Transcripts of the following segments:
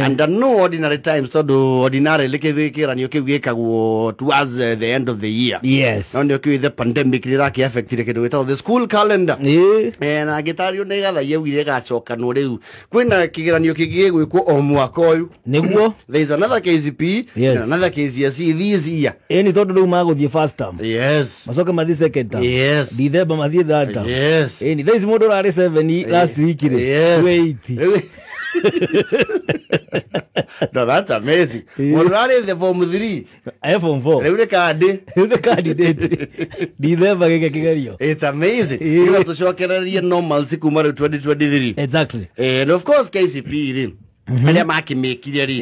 under no ordinary times tondu ordinarily kiranio kiu gikagwo towards the end of the year. Yes. No the pandemic raki affected kindu gitagwo the school calendar. Na gitario ne gatha yewire gacoka no riu kwina kigeranio kingi gwikwo o mwaka uyu niguo. There is another KCPE and another KCSE this year. Ni tondu riu maguthie first term. Yes. Macoke mathie second term. Yes. Dithemba mathie third term. Yes. Ni there is mundu rari 7 last week ri. Yes. Wait. No, that's amazing. Morale the form 3. Form 4. Reure card. The candidate. Dithemba gike kigerio. It's amazing. You have to show a normal sikuma 2023. Exactly. And of course KCPE. Arĩa makimĩkire ri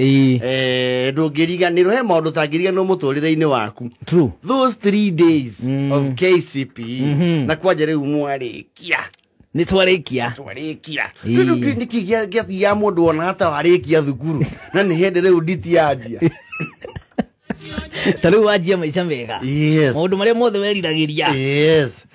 ndũngĩriganĩrwo he maũndũ tangĩriganĩrwo mũtũrĩre-inĩ waku. True. Those 3 days of KCPE na kwanja rĩu mwarĩkia nĩ twarĩkia rĩu nĩkĩ gĩathiaga mũndũ ona hata warĩkia thukuru na nĩ hĩndĩ rĩu nditianjia ta rĩu wanjia maica mega maũndũ marĩa mothe weriragĩria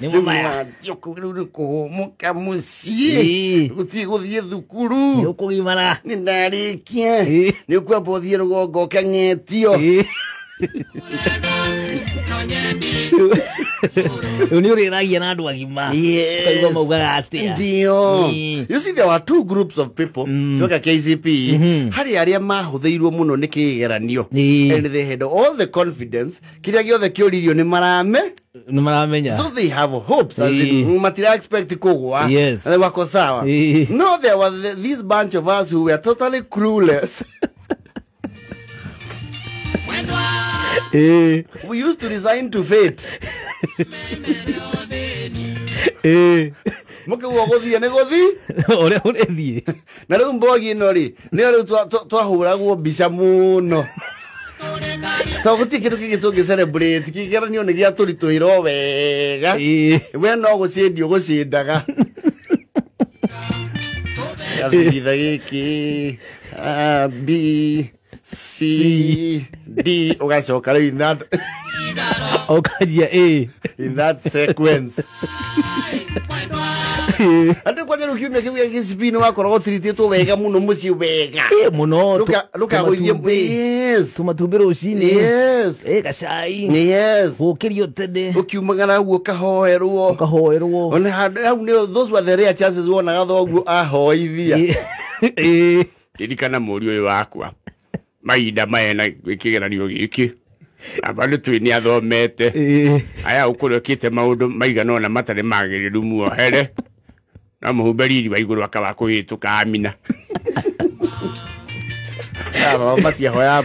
nĩ maya rĩu kũhũmũka mũciĩ gũtirĩ gũthiĩ thukuru nĩ ũkũgimara nĩ ndarĩkia nĩ ũkwamba ũthiĩ rũgongo ũkang'etio You see, there were 2 groups of people. Look at KCPE. Arĩa mahũthĩirwo mũno nĩ kĩgeranio. And they had all the confidence. Kĩrĩa gĩothe kĩũririo nĩ maramenya. So they have hopes. As in, matira expect kũgwa. Yes. Wako sawa. No, there was this bunch of us who were totally clueless. We used to resign to fate. Muke wogothia ne gothi ore urethi na rĩu mbogi no ri nĩ rĩu twahũragwo mbica mũno so gũtirĩ kĩndũ kĩngĩ tũngĩ celebrate kĩgeranio nĩ gĩatũritũhĩrwo wega we no gũcindio gũcindaga gĩthitha gĩkĩ A B C D ugacoka rĩu that ukajia A in that sequence. Ande kwa jero kiumia kiu KCPE no wakorwo tirititwo wega muno muci wega muno luka goithie tumatumbira ucini gacai gukirio tene ukiumagara guo kahoerwo ona hau ne those were the rare chances wonaga thoguo ahoithia ririkana mũriũ ũyũ wakwa mahinda maya na gĩkĩgeranio gĩkĩ abandũ twĩ athomete aya ũkũrũkĩte maũndũ maigana ona matarĩ magĩrĩru muohere na mũhumberiri wa igũrũ akaba kũhĩtũka amina matiahoya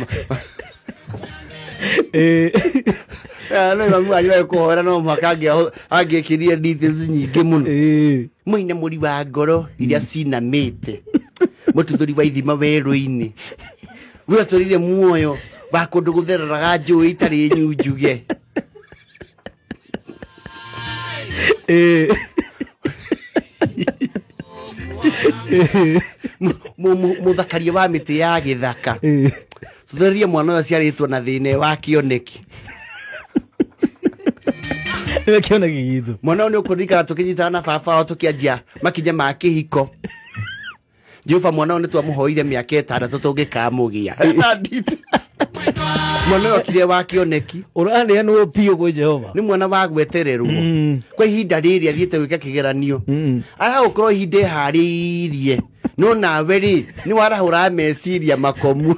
no mamu wanyu kũhora no mwaka angĩkirie details nyingĩ mũno mũine mũri wa ngoro iria cinamĩte mũtuthũri wa ithima werũ-inĩ wĩatũrire muoyo wa kũndũ gũthereraga njũĩ itarĩ nyunjuge mũthakaria wa mĩtĩ ya gĩthaka tutherie mwana ũyũ aciarĩtwo na thĩna wa kĩoneki gitu mwana ũyũ nĩ ũkũririkana tũkĩnyitana na baba wao tũkĩanjia makinya ma kĩhiko Jehova mwana ũyũ nĩ twamũhoire mĩaka 6 tũngĩkamũgia mwana ũyũ akire wa kĩoneki ũraneanwo piũ gwĩ Jehova nĩ mwana wa gwetererwo kwa ihinda rĩrĩ athiĩte gwĩka kĩgeranio aha gũkorwo ihinda harĩirie no nawe rĩ nĩ warahũra meciria makomu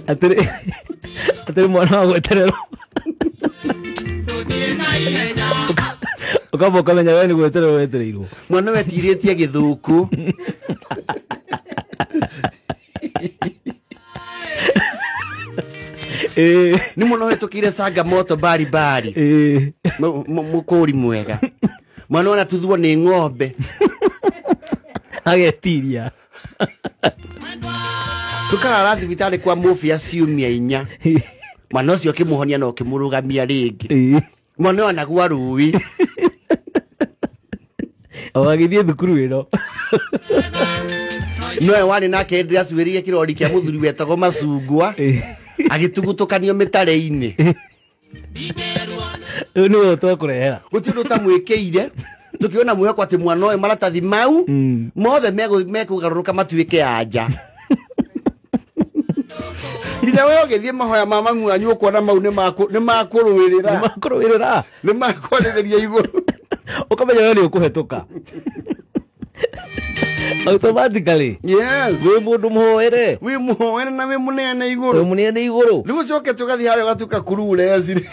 atĩrĩ mwana wa gwetererwo ukamba ukamenya we nĩ gwetererwo wetereirwo mwana wetirĩtie gĩthũkũ ni muno hetũkire sanga moto bari mũkũri mwega mwana ona tuthwo nĩ ng'ombe agetiria tukarara thibitarĩ kwa mũbia ciumia 4 mwana ũcio kĩmũhonia no kĩmũrũgamia rĩngĩ mwana ona gwa rũĩ agagĩthiĩ thukuru ĩno nowe warĩ nake ndĩracuĩrĩire kĩrori kĩa mũthuri wetagwo Macungwa agĩtugutukanio mĩtare-inĩ nĩwe twakũrehera gũtirĩ ũndũ tamwĩkĩire tukiona mweko ati mwana ũyũ maratathi mau mothe mekũgarũrũka matuĩke anja nginya wewe ũgĩthiĩ mahoya ma mami wanyu ũkona mau nĩ makũrũĩrĩra nĩ makwarĩrĩria igũrũ ũkamenya wewe nĩ ũkũhetũka automatically. Yes. We mundu muhoere. We muhoere na we munene iguru. We munene iguru. Rĩu coke tugathi harĩa gatuka kurure azire.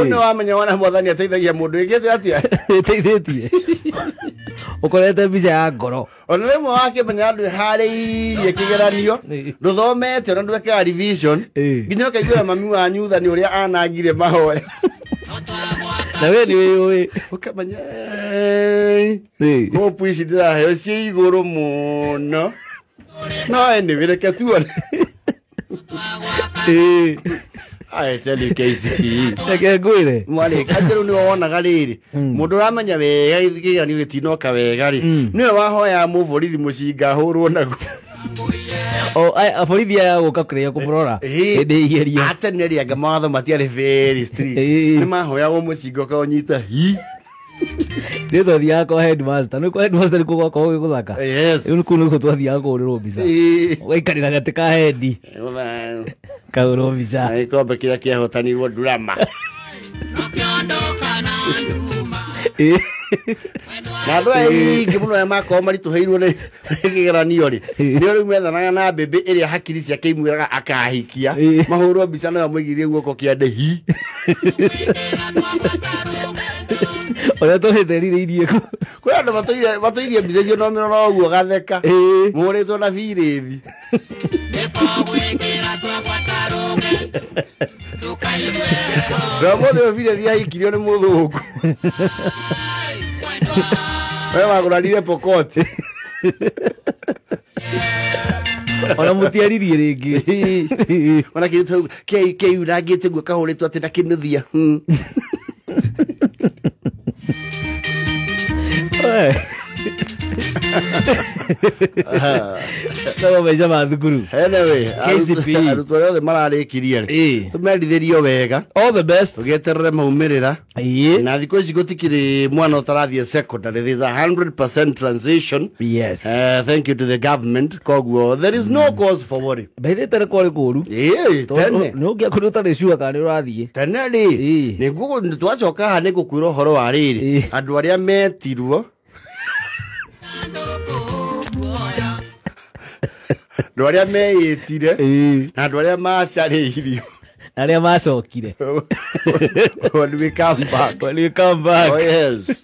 Ono wamenya wana mwathani ateithagia mundu igete atia. Teithĩtie. Ukorete mbica ya ngoro. Ona rĩmwe wakĩmenya andũ harĩirie kĩgeranio ndũthomete ona ndwekaga revision nginya ũkaiguĩra mami wanyu tha nĩ ũrĩa anangire mahoya. Na we ni wewe ukamenya mo puici ndĩraheo ciĩ igũrũ mũno no anyway tuone. I tell you KCPE reke ngwĩre mwari kanjerũ nĩ wonaga rĩrĩ mũndũ ũramenya wega kĩgeranio gĩtinoka wega rĩ nĩwe wahoya mũborithi mũcinga hũrwo naguo. Borithi aya gũka kũrĩa kũmũrora hĩndĩ igerio atene rĩ anga mawatho matiarĩ very strict nĩ mahoyagwo mũcinga ũkawanyita hi nĩ twathiaga kwa headmaster nĩ kwa headmaster nĩ gũgakorwo gĩgũthaka rĩu kũu nĩkuo twathiaga kũhũrĩrwo mbica ũgaikarĩra gatĩ ka hendi kahũrwo mbica na gĩkombe kĩrĩa kĩahotanirwo ndurama na andũ aya nyingĩ mũno aya makorwo maritũhĩirwo nĩ kĩgeranio rĩ nĩo rĩu methanaga na mbĩmbĩ ĩrĩa hakiri ciake imwĩraga akahikia mahũrwo mbica nayo mũigĩrie guoko kĩande hi ũrĩa tũhĩtĩrirĩirie kwĩ andũ matũirie mbica icio no mĩrora ũguo gatheka mũhũrĩtwo na birĩthi Ramothe wa vile vya hikirio ni mũthũngũ. Wewe wagũranire Pokoti. Ona mũtiaririe rĩngĩ. Ona kĩrĩtwo KU rangĩte guo kahũrĩtwo atĩ na kĩnuthia. Ndio maica ma thukuru. Anyway, KCPE arutwo othe mararĩkirie rĩ. Tũmendithĩrio wega. All the best. Tũgeterere maumĩrĩra. Na thikũ ici gũtikĩrĩ mwana ũtarathiĩ secondary. There is 100% transition. Yes. Thank you to the government. Koguo there is no cause for worry. Baithĩte nĩ kwarĩ kũru. Tene. Nĩ ũngĩakorwo ũtarĩ sure kana nĩ ũrathiĩ. Tene rĩ. Nĩ twacoka haha nĩ ngũkwĩra ũhoro wa rĩrĩ. Andũ arĩa metirwo andũ arĩa meĩtire na andũ arĩa macarĩirio na arĩa macokire when we come back. Oh yes.